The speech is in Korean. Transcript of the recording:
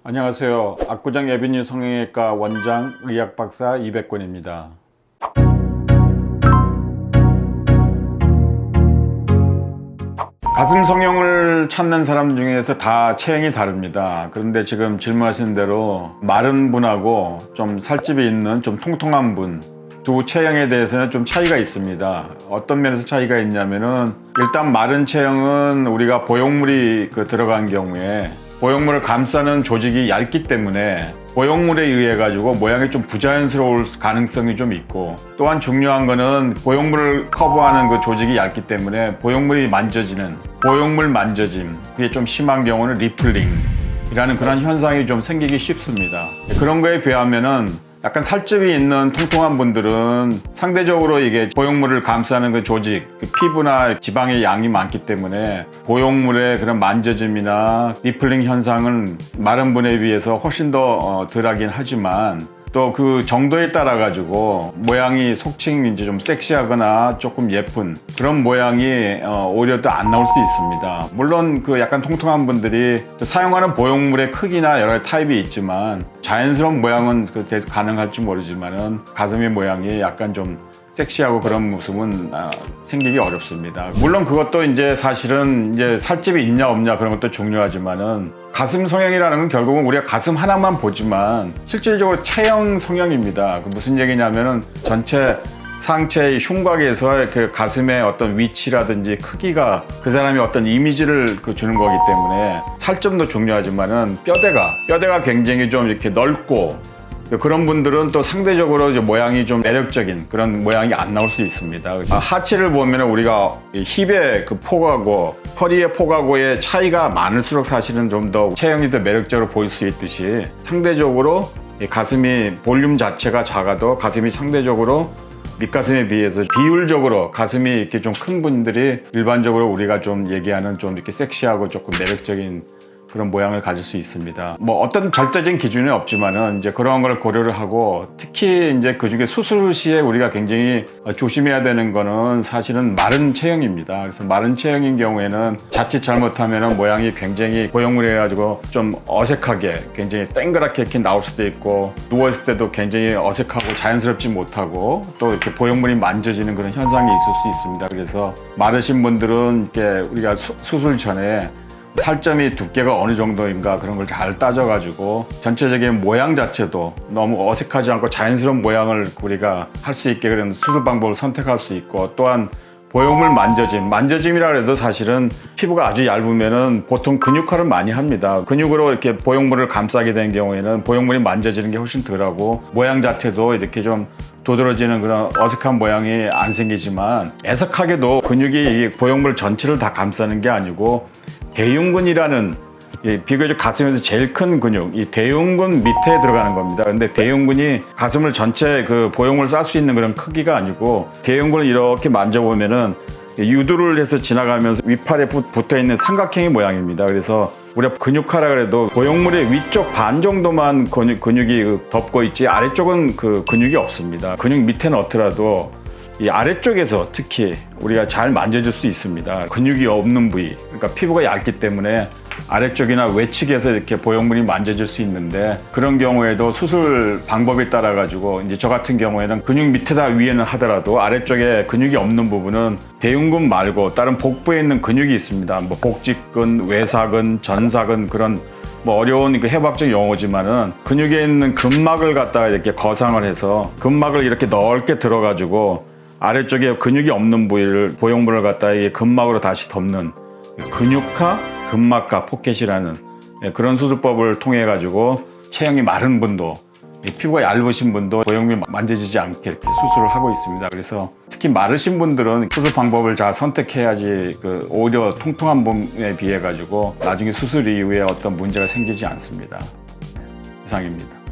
안녕하세요. 압구정 에비뉴 성형외과 원장 의학박사 이백권입니다. 가슴 성형을 찾는 사람 중에서 다 체형이 다릅니다. 그런데 지금 질문하신 대로 마른 분하고 좀 살집이 있는 좀 통통한 분, 두 체형에 대해서는 좀 차이가 있습니다. 어떤 면에서 차이가 있냐면은 일단 마른 체형은 우리가 보형물이 들어간 경우에 보형물을 감싸는 조직이 얇기 때문에 보형물에 의해 가지고 모양이 좀 부자연스러울 가능성이 좀 있고, 또한 중요한 거는 보형물을 커버하는 그 조직이 얇기 때문에 보형물이 만져지는 보형물 만져짐, 그게 좀 심한 경우는 리플링이라는 그런 현상이 좀 생기기 쉽습니다. 그런 거에 비하면은 약간 살집이 있는 통통한 분들은 상대적으로 이게 보형물을 감싸는 그 조직, 그 피부나 지방의 양이 많기 때문에 보형물의 그런 만져짐이나 리플링 현상은 마른 분에 비해서 훨씬 더 덜하긴 하지만, 또 그 정도에 따라 가지고 모양이 속칭 이제 좀 섹시하거나 조금 예쁜 그런 모양이 오히려 또 안 나올 수 있습니다. 물론 그 약간 통통한 분들이 또 사용하는 보형물의 크기나 여러 가지 타입이 있지만 자연스러운 모양은 가능할지 모르지만은 가슴의 모양이 약간 좀 섹시하고 그런 모습은 생기기 어렵습니다. 물론 그것도 이제 사실은 이제 살집이 있냐 없냐 그런 것도 중요하지만은 가슴 성형이라는 건 결국은 우리가 가슴 하나만 보지만 실질적으로 체형 성형입니다. 그 무슨 얘기냐면은 전체 상체의 흉곽에서 그 가슴의 어떤 위치라든지 크기가 그 사람이 어떤 이미지를 주는 거기 때문에 살점도 중요하지만은 뼈대가 굉장히 좀 이렇게 넓고, 그런 분들은 또 상대적으로 이제 모양이 좀 매력적인 그런 모양이 안 나올 수 있습니다. 하체를 보면 우리가 힙의 그 폭하고 허리의 폭하고의 차이가 많을수록 사실은 좀 더 체형이 더 매력적으로 보일 수 있듯이, 상대적으로 가슴이 볼륨 자체가 작아도 가슴이 상대적으로 밑가슴에 비해서 비율적으로 가슴이 이렇게 좀 큰 분들이 일반적으로 우리가 좀 얘기하는 좀 이렇게 섹시하고 조금 매력적인 그런 모양을 가질 수 있습니다. 뭐 어떤 절대적인 기준은 없지만은 이제 그런 걸 고려를 하고, 특히 이제 그 중에 수술 시에 우리가 굉장히 조심해야 되는 거는 사실은 마른 체형입니다. 그래서 마른 체형인 경우에는 자칫 잘못하면은 모양이 굉장히 보형물이 가지고 좀 어색하게 굉장히 땡그랗게 이렇게 나올 수도 있고, 누워있을 때도 굉장히 어색하고 자연스럽지 못하고 또 이렇게 보형물이 만져지는 그런 현상이 있을 수 있습니다. 그래서 마르신 분들은 이렇게 우리가 수술 전에 살점이 두께가 어느 정도인가 그런 걸 잘 따져가지고 전체적인 모양 자체도 너무 어색하지 않고 자연스러운 모양을 우리가 할 수 있게 그런 수술 방법을 선택할 수 있고, 또한 보형물 만져짐이라 해도 사실은 피부가 아주 얇으면은 보통 근육화를 많이 합니다. 근육으로 이렇게 보형물을 감싸게 된 경우에는 보형물이 만져지는 게 훨씬 덜하고, 모양 자체도 이렇게 좀 도드라지는 그런 어색한 모양이 안 생기지만, 애석하게도 근육이 보형물 전체를 다 감싸는 게 아니고 대흉근이라는 비교적 가슴에서 제일 큰 근육, 이 대흉근 밑에 들어가는 겁니다. 근데 대흉근이 가슴을 전체 그 보형물을 쌀 수 있는 그런 크기가 아니고, 대흉근을 이렇게 만져보면은 유두를 해서 지나가면서 위팔에 붙어 있는 삼각형의 모양입니다. 그래서 우리가 근육화라 그래도 보형물의 위쪽 반 정도만 근육이 덮고 있지 아래쪽은 그 근육이 없습니다. 근육 밑에 넣더라도 이 아래쪽에서 특히 우리가 잘 만져줄 수 있습니다. 근육이 없는 부위, 그러니까 피부가 얇기 때문에 아래쪽이나 외측에서 이렇게 보형물이 만져질 수 있는데, 그런 경우에도 수술 방법에 따라 가지고 이제 저 같은 경우에는 근육 밑에다 위에는 하더라도 아래쪽에 근육이 없는 부분은 대흉근 말고 다른 복부에 있는 근육이 있습니다. 뭐 복직근, 외사근, 전사근, 그런 뭐 어려운 그 해부학적 용어지만은 근육에 있는 근막을 갖다가 이렇게 거상을 해서 근막을 이렇게 넓게 들어가지고 아래쪽에 근육이 없는 부위를 보형물을 갖다가 이 근막으로 다시 덮는 근육화, 근막화 포켓이라는 그런 수술법을 통해 가지고 체형이 마른 분도, 피부가 얇으신 분도 보형물이 만져지지 않게 이렇게 수술을 하고 있습니다. 그래서 특히 마르신 분들은 수술 방법을 잘 선택해야지 오히려 통통한 몸에 비해 가지고 나중에 수술 이후에 어떤 문제가 생기지 않습니다. 이상입니다.